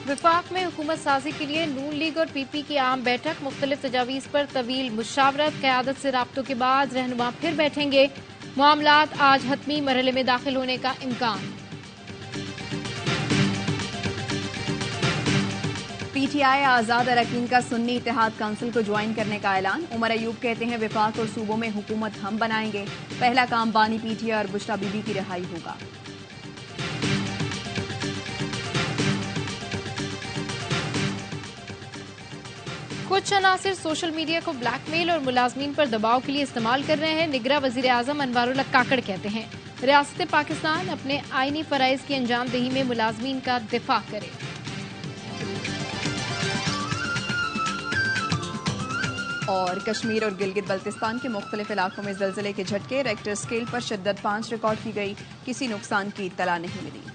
विफाक में हुकूमत साजी के लिए नून लीग और पीपी की आम बैठक। मुख्तलिफ तजावीज़ पर तवील मुशावरत। क़यादत से राब्तों के बाद रहनुमा फिर बैठेंगे। मामलात आज हतमी मरहले में दाखिल होने का इम्कान। पीटीआई आज़ाद अरकान का सुन्नी इत्तेहाद काउंसिल को ज्वाइन करने का ऐलान। उमर अयूब कहते हैं विफाक और सूबों में हुकूमत हम बनाएंगे। पहला काम बानी पीटीआई और बुशरा बीबी की रिहाई होगा। कुछ अनासिर सोशल मीडिया को ब्लैकमेल और मुलाजमीन पर दबाव के लिए इस्तेमाल कर रहे हैं। निगरा वजीर आजम अनवारुल्लाह काकड़ कहते हैं रियासत पाकिस्तान अपने आईनी फराइज की अंजामदही में मुलाजमीन का दिफा करे। और कश्मीर और गिलगित बल्तिस्तान के मुख्तलिफ इलाकों में ज़लज़ले के झटके। रेक्टर स्केल पर शिद्दत 5 रिकॉर्ड की गई। किसी नुकसान की इत्तला नहीं मिली।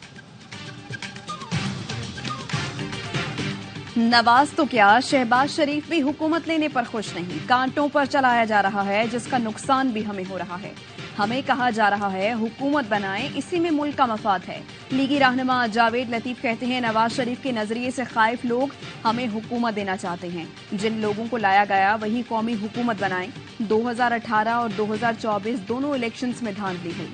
नवाज तो क्या, शहबाज शरीफ भी हुकूमत लेने पर खुश नहीं। कांटों पर चलाया जा रहा है जिसका नुकसान भी हमें हो रहा है। हमें कहा जा रहा है हुकूमत बनाएं, इसी में मुल्क का मफाद है। लीगी रहनुमा जावेद लतीफ कहते हैं नवाज शरीफ के नजरिए से खाइफ लोग हमें हुकूमत देना चाहते हैं। जिन लोगों को लाया गया वही कौमी हुकूमत बनाएं। 2018 और 2024 दोनों इलेक्शंस में धांधली हुई।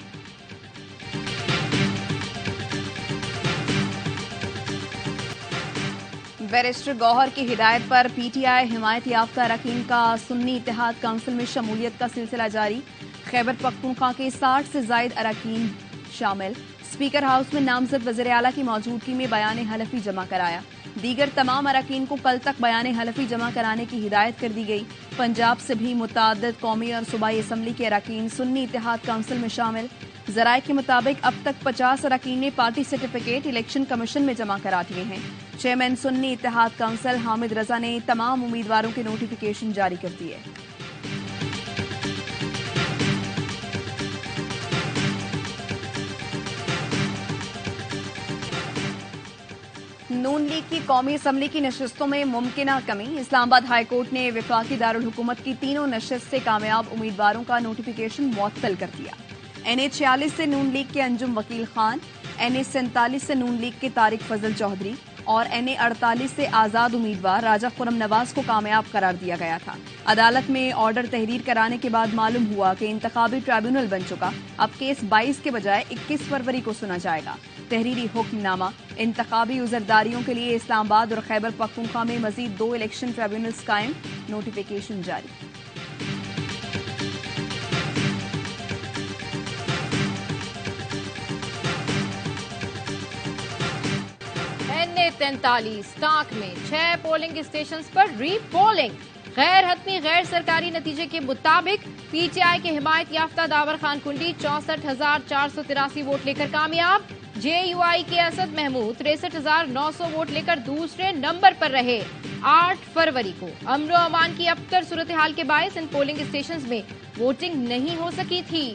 बैरिस्टर गौहर की हिदायत पर पीटीआई हिमायत याफ्ता अरकान का सुन्नी इत्तेहाद काउंसिल में शमूलियत का सिलसिला जारी। खैबर पख्तूनख्वा के 60 से जायद अरकान शामिल। स्पीकर हाउस में नामजद वज़ीर आला की मौजूदगी में बयान हलफी जमा कराया। दीगर तमाम अरकान को कल तक बयान हलफी जमा कराने की हिदायत कर दी गई। पंजाब से भी मुताद्दिद कौमी और सूबाई असम्बली के अरकान सुन्नी इत्तेहाद काउंसिल में शामिल। जराये के मुताबिक अब तक 50 अरकान ने पार्टी सर्टिफिकेट इलेक्शन कमीशन में जमा करा दिए हैं। चेयरमैन सुन्नी इत्तेहाद काउंसिल हामिद रजा ने तमाम उम्मीदवारों के नोटिफिकेशन जारी कर दिए। नून लीग की कौमी असम्बली की नशिस्तों में मुमकिना कमी। इस्लामाबाद हाईकोर्ट ने वफाकी दारुल हुकूमत की तीनों नशिस्त से कामयाब उम्मीदवारों का नोटिफिकेशन मुअत्तल कर दिया। NA 46 से नून लीग के अंजुम वकील खान, NA 47 से नून लीग के तारिक फजल चौधरी और NA 48 से आजाद उम्मीदवार राजा खुरम नवाज को कामयाब करार दिया गया था। अदालत में ऑर्डर तहरीर कराने के बाद मालूम हुआ कि इंतखाबी ट्राइब्यूनल बन चुका। अब केस 22 के बजाय 21 फरवरी को सुना जाएगा। तहरीरी हुक्मनामा। इंतखाबी उजरदारियों के लिए इस्लामाबाद और खैबर पख्तूनख्वा में मजीद 2 इलेक्शन ट्राइब्यूनल्स कायम। नोटिफिकेशन जारी। NA 43 टांक में 6 पोलिंग स्टेशन पर रीपोलिंग। गैर हतमी गैर सरकारी नतीजे के मुताबिक पीटीआई के हिमायत याफ्ता दावर खान कुंडी 64,483 वोट लेकर कामयाब। JUI के असद महमूद 63,900 वोट लेकर दूसरे नंबर पर रहे। 8 फरवरी को अमन व अमान की अबतर सूरत हाल के बायस इन पोलिंग स्टेशन में वोटिंग नहीं हो सकी थी।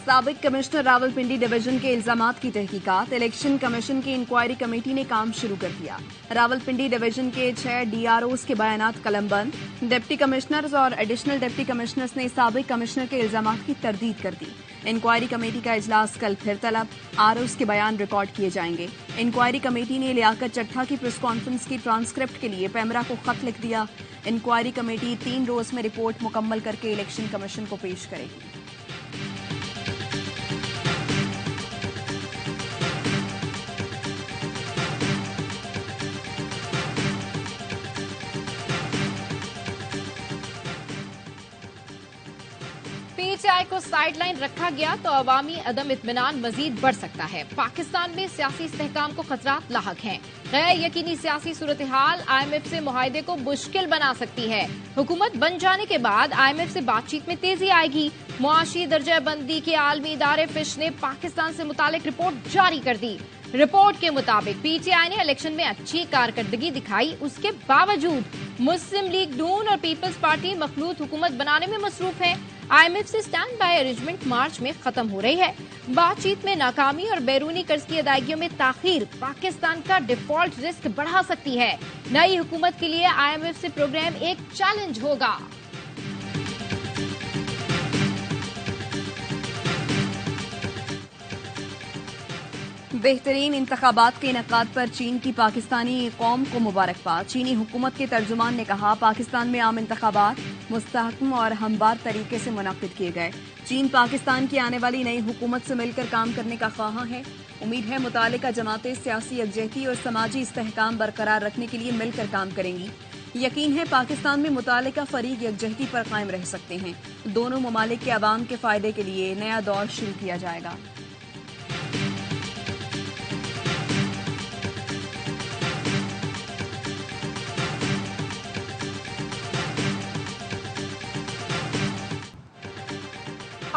साबिक कमिश्नर रावलपिंडी डिवीजन के इल्जामात की तहकीकात। इलेक्शन कमीशन की इंक्वायरी कमेटी ने काम शुरू कर दिया। रावलपिंडी डिवीजन के 6 DROs के बयानात कलमबंद। डिप्टी कमिश्नर्स और एडिशनल डिप्टी कमिश्नर्स ने साबिक कमिश्नर के इल्जामात की तरदीद कर दी। इंक्वायरी कमेटी का इजलास कल फिर तलब। ROs के बयान रिकॉर्ड किए जाएंगे। इंक्वायरी कमेटी ने लियाकत चट्ठा की प्रेस कॉन्फ्रेंस की ट्रांसक्रिप्ट के लिए पैमरा को खत लिख दिया। इंक्वायरी कमेटी 3 रोज में रिपोर्ट मुकम्मल करके इलेक्शन कमीशन को पेश करेगी। पीटीआई को साइडलाइन रखा गया तो अवामी अदम इत्मीनान मजीद बढ़ सकता है। पाकिस्तान में सियासी इस्तेहकाम को खतरात लाहक हैं। गैर यकीनी सियासी सूरत हाल IMF से मुआहदे को मुश्किल बना सकती है। हुकूमत बन जाने के बाद IMF से बातचीत में तेजी आएगी। मुआशी दर्जाबंदी के आलमी इदारे फिश ने पाकिस्तान से मुतालिक रिपोर्ट जारी कर दी। रिपोर्ट के मुताबिक पीटीआई ने इलेक्शन में अच्छी कारकर्दगी दिखाई। उसके बावजूद मुस्लिम लीग नून और पीपल्स पार्टी मखलूत हुकूमत बनाने में मसरूफ है। IMF से स्टैंड बाय अरेंजमेंट मार्च में खत्म हो रही है। बातचीत में नाकामी और बैरूनी कर्ज की अदायगियों में ताखीर पाकिस्तान का डिफॉल्ट रिस्क बढ़ा सकती है। नई हुकूमत के लिए IMF से प्रोग्राम एक चैलेंज होगा। बेहतरीन इंतखाबात के इनेकाद पर चीन की पाकिस्तानी कौम को मुबारकबाद। चीनी हुकूमत के तर्जुमान ने कहा, पाकिस्तान में आम इंतखाबात मुस्तहकम और हमवार तरीके से मुनक्किद किए गए। चीन पाकिस्तान की आने वाली नई हुकूमत से मिलकर काम करने का ख्वाह है। उम्मीद है मुतालिका जमातें सियासी यकजहती और समाजी इस्तेहकाम बरकरार रखने के लिए मिलकर काम करेंगी। यकीन है पाकिस्तान में मुतालिका फरीक यकजहती पर कायम रह सकते हैं। दोनों ममालिक के अवाम के फायदे के लिए नया दौर शुरू किया जाएगा।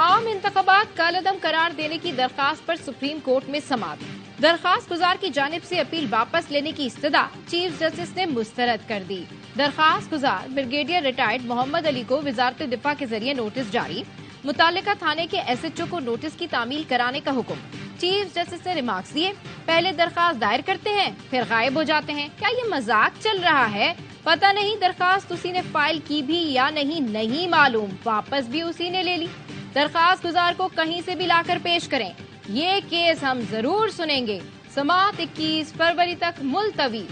आम इंतखाबात कालअदम करार देने की दरखास्त पर सुप्रीम कोर्ट में समाअत। दरखास्त गुजार की जानिब से अपील वापस लेने की इस्तदा चीफ जस्टिस ने मुस्तरद कर दी। दरखास्त गुजार ब्रिगेडियर रिटायर्ड मोहम्मद अली को वजारत दिफा के जरिए नोटिस जारी। मुतालिका थाने के SHO को नोटिस की तामील कराने का हुक्म। चीफ जस्टिस ने रिमार्क्स दिए, पहले दरखास्त दायर करते हैं फिर गायब हो जाते हैं। क्या ये मजाक चल रहा है? पता नहीं दरखास्त उसी ने फाइल की भी या नहीं मालूम, वापस भी उसी ने ले ली। दरखास्त गुजार को कहीं से भी लाकर पेश करें, ये केस हम जरूर सुनेंगे। समाअत 21 फरवरी तक मुलतवी।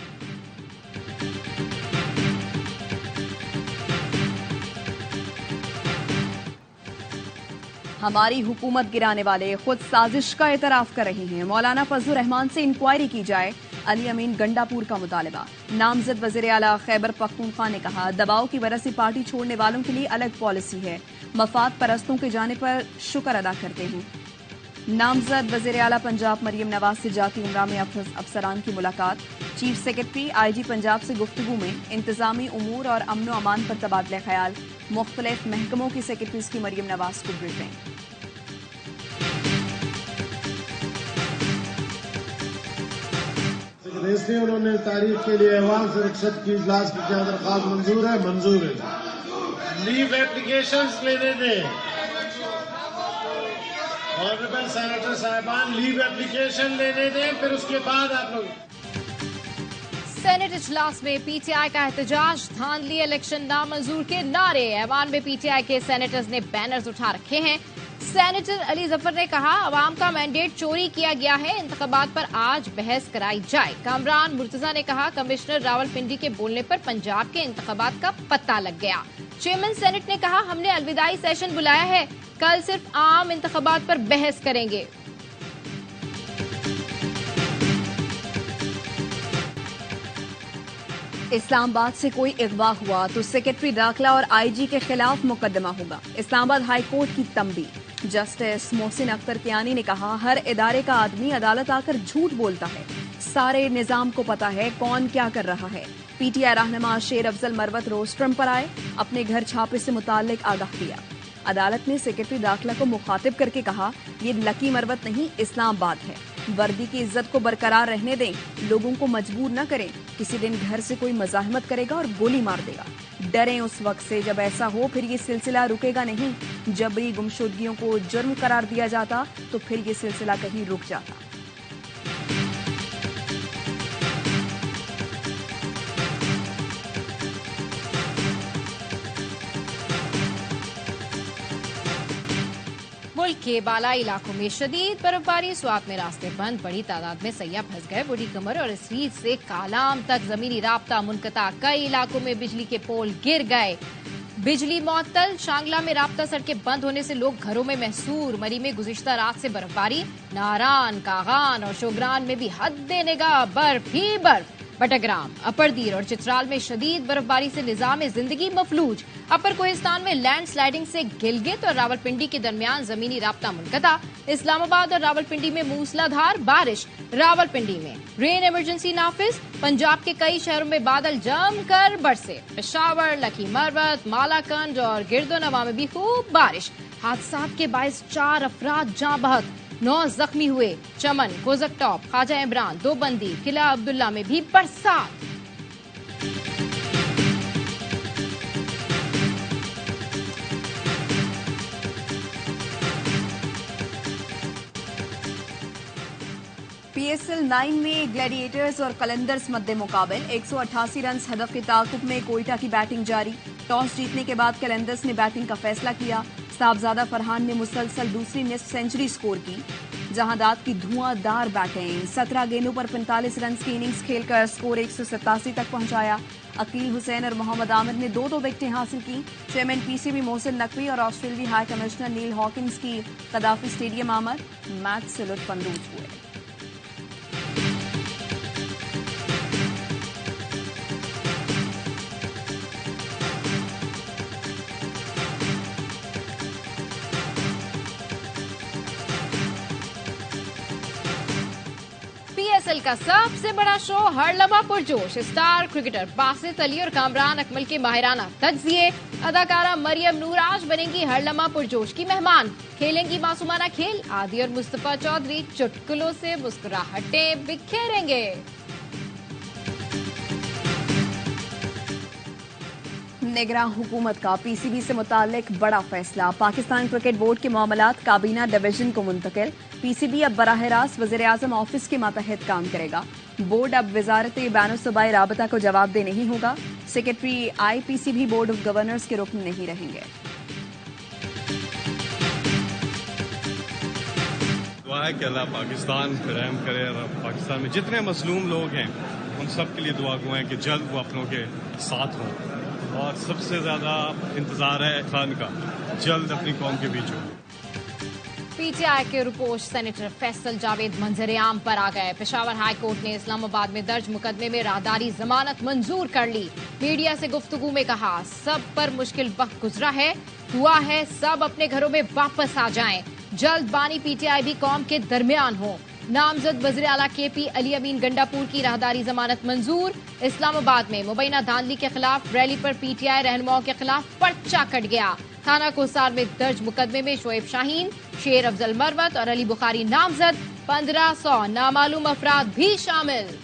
हमारी हुकूमत गिराने वाले खुद साजिश का एतराफ कर रहे हैं। मौलाना फजलुर रहमान से इंक्वायरी की जाए, अली अमीन गंडापुर का मुतालबा। नामजद वज़ीर आला खैबर पख्तूनख्वा ने कहा, दबाव की वजह से पार्टी छोड़ने वालों के लिए अलग पॉलिसी है, मफाद परस्तों के जाने पर शुक्र अदा करते हैं। नामजद वज़ीर आला पंजाब मरियम नवाज से जाती उमरा में अफसरान की मुलाकात। चीफ सेक्रेटरी IG पंजाब से गुफ्तगू में इंतजामी उमूर और अमनो अमान पर तबादला ख्याल। मुख्तलिफ महकमों की सेक्रेटरीज की मरियम नवाज को ब्रीफिंग। इसलिए उन्होंने तारीख के लिए अवाम से रुखसत की, इजलास की क्या दरख्वास्त मंजूर है? मंजूर है। लीव एप्लीकेशंस लेने दें। ऑनरेबल सेनेटर साहिबान लीव एप्लीकेशन लेने दें, फिर उसके बाद आप लोग। सेनेट इजलास में PTI का एहतजाज, धांधली इलेक्शन नामंजूर के नारे। ऐवान में PTI के सेनेटर्स ने बैनर्स उठा रखे हैं। सेनेटर अली जफर ने कहा, अवाम का मैंडेट चोरी किया गया है, इंतखाबात पर आज बहस कराई जाए। कामरान मुर्तजा ने कहा, कमिश्नर रावलपिंडी के बोलने पर पंजाब के इंतखाबात का पता लग गया। चेयरमैन सेनेट ने कहा, हमने अलविदाई सेशन बुलाया है, कल सिर्फ आम इंतखाबात पर बहस करेंगे। इस्लामाबाद से कोई अगवा हुआ तो सेक्रेटरी दाखिला और IG के खिलाफ मुकदमा होगा। इस्लामाबाद हाई कोर्ट की तंबी। जस्टिस मोहसिन अख्तर कियानी ने कहा, हर इदारे का आदमी अदालत आकर झूठ बोलता है, सारे निजाम को पता है कौन क्या कर रहा है। PTI रहनुमा शेर अफजल मरवत रोस्ट्रम पर आए, अपने घर छापे से मुताल्लिक आगाह किया। अदालत ने सेक्रेटरी दाखिला को मुखातिब करके कहा, ये लकी मरवत नहीं इस्लामाबाद है, वर्दी की इज्जत को बरकरार रहने दें, लोगों को मजबूर न करें। किसी दिन घर से कोई मजाहमत करेगा और गोली मार देगा, डरें उस वक्त से जब ऐसा हो, फिर ये सिलसिला रुकेगा नहीं। जबरी गुमशुदगियों को जुर्म करार दिया जाता तो फिर ये सिलसिला कहीं रुक जाता। मुल्क के बालाई इलाकों में शदीद बर्फबारी, स्वात में रास्ते बंद, बड़ी तादाद में सैयाह फंस गए। बूढ़ी कमर और इसरीज से कालाम तक जमीनी राब्ता मुनक़ता, कई इलाकों में बिजली के पोल गिर गए, बिजली मुअत्तल। शांगला में राब्ता सड़कें बंद होने से लोग घरों में महसूर। मरी में गुज़िश्ता रात से बर्फबारी, नारान, कागान और शोगरान में भी हद निगाह बर्फ ही बर्फ। बटग्राम, अपरदीर और चित्राल में शदीद बर्फबारी से निजाम जिंदगी मफलूज। अपर कोहिस्तान में लैंडस्लाइडिंग से गिलगित और रावलपिंडी के दरमियान जमीनी राब्ता मुनक़ता। इस्लामाबाद और रावलपिंडी में मूसलाधार बारिश। रावलपिंडी में रेन इमरजेंसी नाफिज। पंजाब के कई शहरों में बादल जमकर बरसे। पेशावर, लकी मरवत, मालाकंड और गिरदोनवा में भी खूब बारिश। हादसात के बायस 4 अफराद जाँ बहक, 9 जख्मी हुए। चमन, कोजक टॉप, ख्वाजा इमरान, दो बंदी, किला अब्दुल्ला में भी बरसात। PSL 9 में ग्लैडिएटर्स और कलंदर्स मद्दे मुकाबल 188 रन हदफ के ताकुब में कोयटा की बैटिंग जारी। टॉस जीतने के बाद कलंदर्स ने बैटिंग का फैसला किया। साहबजादा फरहान ने मुसलसल दूसरी निस्फ सेंचुरी स्कोर की। जहां दाद की धुआंधार बैटिंग, 17 गेंदों पर 45 रन की इनिंग्स खेलकर स्कोर 187 तक पहुंचाया। अकील हुसैन और मोहम्मद आमिर ने दो विकेटें हासिल की। चेयरमैन पीसीबी मोहसिन नकवी और ऑस्ट्रेलियाई हाई कमिश्नर नील हॉकिंस की कदाफी स्टेडियम आमद, मैच से लुत्फानंदोज हुए। पीएसएल का सबसे बड़ा शो हर लम्हा पुरजोश। स्टार क्रिकेटर बासित अली और कामरान अकमल के माहिराना तज्जिए। अदाकारा मरियम नूर आज बनेंगी हर लम्हा पुरजोश की मेहमान। खेलेंगी मासूमाना खेल। आदि और मुस्तफा चौधरी चुटकुलों से मुस्कुराहटें बिखेरेंगे। निगरान हुकूमत का पीसीबी से मुतालिक बड़ा फैसला। पाकिस्तान क्रिकेट बोर्ड के मामलात काबीना डिवीजन को मुंतकिल। पीसीबी अब बराह रास्त वज़ीर-ए-आज़म ऑफिस के मातहत काम करेगा। बोर्ड अब वजारत बैन-उस-सूबाई राबता को जवाबदेह नहीं होगा। सेक्रेटरी आईपीसीबी बोर्ड ऑफ गवर्नर्स के रुकन नहीं रहेंगे। दुआ है कि अल्लाह पाकिस्तान पे रहम करे और पाकिस्तान में जितने मजलूम लोग हैं उन सब के लिए दुआ गो है कि जल्द वो अपनों के साथ हों। और सबसे ज्यादा इंतजार है खान का जल्द अपनी कौम के बीच हो। पीटीआई के रुपोश सेनेटर फैसल जावेद मंजर-ए-आम पर आ गए। पेशावर हाई कोर्ट ने इस्लामाबाद में दर्ज मुकदमे में राहदारी जमानत मंजूर कर ली। मीडिया से गुफ्तगू में कहा, सब पर मुश्किल वक्त गुजरा है, दुआ है सब अपने घरों में वापस आ जाएं। जल्द बानी पीटीआई भी कौम के दरमियान हो। नामजद वज़ीर आला केपी अली अमीन गंडापुर की राहदारी जमानत मंजूर। इस्लामाबाद में मुबैना धांधली के खिलाफ रैली पर पीटीआई रहनुमाओं के खिलाफ पर्चा कट गया। थाना कोसार में दर्ज मुकदमे में शोएब शाहीन, शेर अफजल मरवत और अली बुखारी नामजद। 1500 नामालूम अफराद भी शामिल।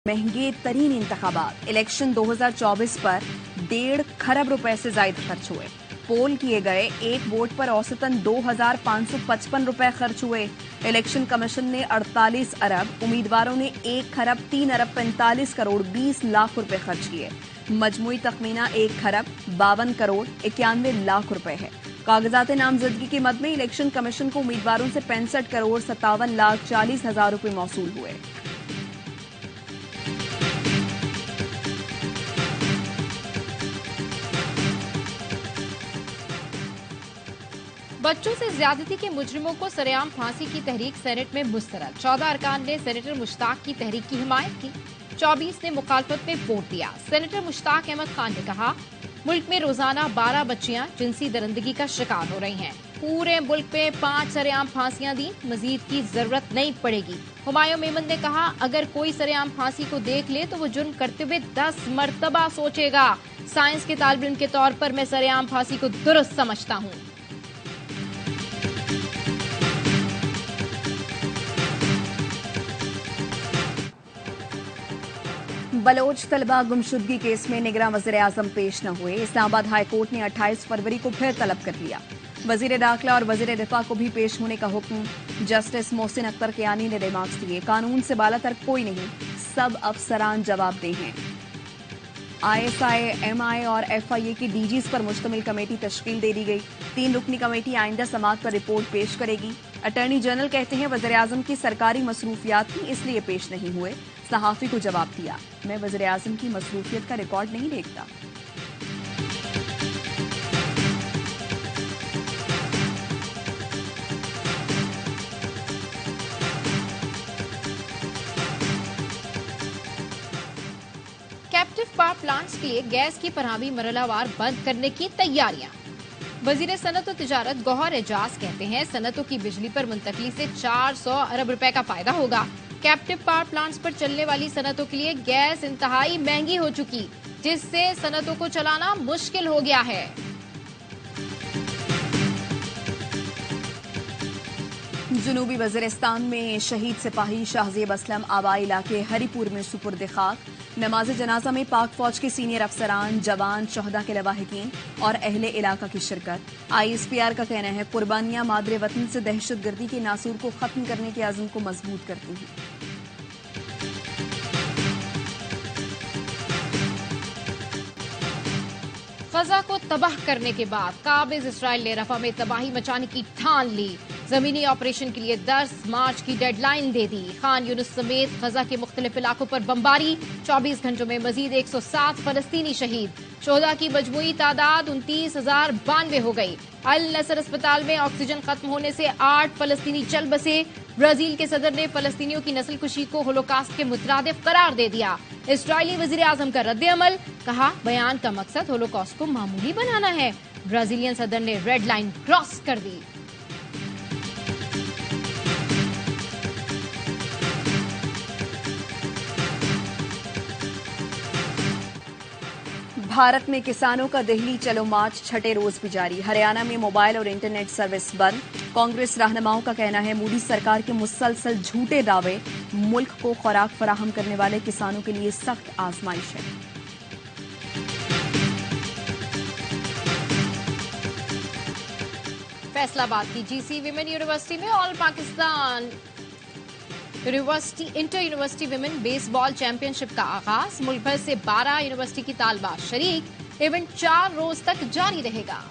महंगे तरीन इंतखाबात। इलेक्शन 2024 पर 1.5 खरब रुपए से ज्यादा खर्च हुए। पोल किए गए एक वोट पर औसतन 2,555 रुपए खर्च हुए। इलेक्शन कमीशन ने 48 अरब, उम्मीदवारों ने 1 खरब 3 अरब 45 करोड़ 20 लाख रुपए खर्च किए। मजमूई तखमीना 1 खरब 52 करोड़ 91 लाख रुपए है। कागजात नामजदगी के मद में इलेक्शन कमीशन को उम्मीदवारों से 65 करोड़ 57 लाख 40 हजार रुपए मौसूल हुए। बच्चों से ज्यादती के मुजरिमों को सरेआम फांसी की तहरीक सेनेट में मुस्तरद। 14 अरकान ने सेनेटर मुश्ताक की तहरीक की हिमायत की। 24 ने मुखालफत में वोट दिया। सेनेटर मुश्ताक अहमद खान ने कहा, मुल्क में रोजाना 12 बच्चियां जिनसी दरिंदगी का शिकार हो रही हैं। पूरे मुल्क में 5 सरेआम फांसियां दी, मजीद की जरूरत नहीं पड़ेगी। हुमायूं मेमन ने कहा, अगर कोई सरेआम फांसी को देख ले तो वो जुर्म करते हुए 10 मरतबा सोचेगा। साइंस के तालिब इल्म के तौर पर मैं सरेआम फांसी को दुरुस्त समझता हूँ। बलोच तलबा गुमशुदगी केस में निगरान वज़ीर-ए-आज़म पेश न हुए। इस्लामाबाद हाई कोर्ट ने 28 फरवरी को फिर तलब कर लिया। वज़ीर दाखिला और वज़ीर दिफा को भी पेश होने का हुक्म। जस्टिस मोहसिन अख्तर कियानी ने रिमार्क्स दिए, कानून से बालातर कोई नहीं, सब अफसरान जवाबदेह हैं। आईएसआई, एमआई और एफआईए की डीजीज पर मुश्तमिल कमेटी तश्कील दे दी गई। 3 रुकनी कमेटी आइंदा समाअत पर रिपोर्ट पेश करेगी। अटॉर्नी जनरल कहते हैं, वज़ीर-ए-आज़म की सरकारी मसरूफियात थी इसलिए पेश नहीं हुए। सहाफी को जवाब दिया, मैं वज़ीर-ए-आज़म की मसरूफियत का रिकॉर्ड नहीं देखता। कैप्टिव पावर प्लांट्स के लिए गैस की फराहमी मरहलावार बंद करने की तैयारियां। वजीर सनत और तिजारत गौहर एजाज कहते हैं, सनतों की बिजली पर मुंतकली से 400 अरब रुपए का फायदा होगा। कैप्टिव पावर प्लांट्स पर चलने वाली सनतों के लिए गैस इंतहाई महंगी हो चुकी, जिससे सनतों को चलाना मुश्किल हो गया है। जुनूबी वज़ीरिस्तान में शहीद सिपाही शाहज़ेब असलम आबाई इलाके हरीपुर में सुपुर्द खाक। नमाज जनाजा में पाक फौज के सीनियर अफसरान, जवान, शहदा के लवाहिकीन और अहले इलाका की शिरकत। ISPR का कहना है, कुर्बानियां मादरे वतन से दहशतगर्दी के नासूर को खत्म करने के अज़्म को मजबूत करती हैं। गाजा को तबाह करने के बाद काबिज इसराइल ने रफा में तबाही मचाने की ठान ली। जमीनी ऑपरेशन के लिए 10 मार्च की डेडलाइन दे दी। खान यूनुस समेत गजा के मुख्तलिफ इलाकों पर बमबारी। 24 घंटों में मजीद 107 फलस्तीनी शहीद। शोहदा की मजमूई तादाद 29,092 हो गई। अल नसर अस्पताल में ऑक्सीजन खत्म होने से 8 फलस्तीनी चल बसे। ब्राजील के सदर ने फलस्तीनियों की नस्लकुशी को होलोकास्ट के मुतरादिफ करार दे दिया। इस्राइली वजीर आजम का रद्द अमल, कहा बयान का मकसद होलोकास्ट को मामूली बनाना है। ब्राजीलियन सदर ने रेड लाइन क्रॉस कर दी। भारत में किसानों का दिल्ली चलो मार्च छठे रोज भी जारी। हरियाणा में मोबाइल और इंटरनेट सर्विस बंद। कांग्रेस रहनुमाओं का कहना है मोदी सरकार के मुसलसल झूठे दावे मुल्क को खुराक फराहम करने वाले किसानों के लिए सख्त आजमाइश है। फैसलाबाद की जीसी विमेन यूनिवर्सिटी में all Pakistan university inter university women baseball championship का आगाज। मुल्क भर से 12 यूनिवर्सिटी की तालबाज शरीक। इवेंट 4 रोज तक जारी रहेगा।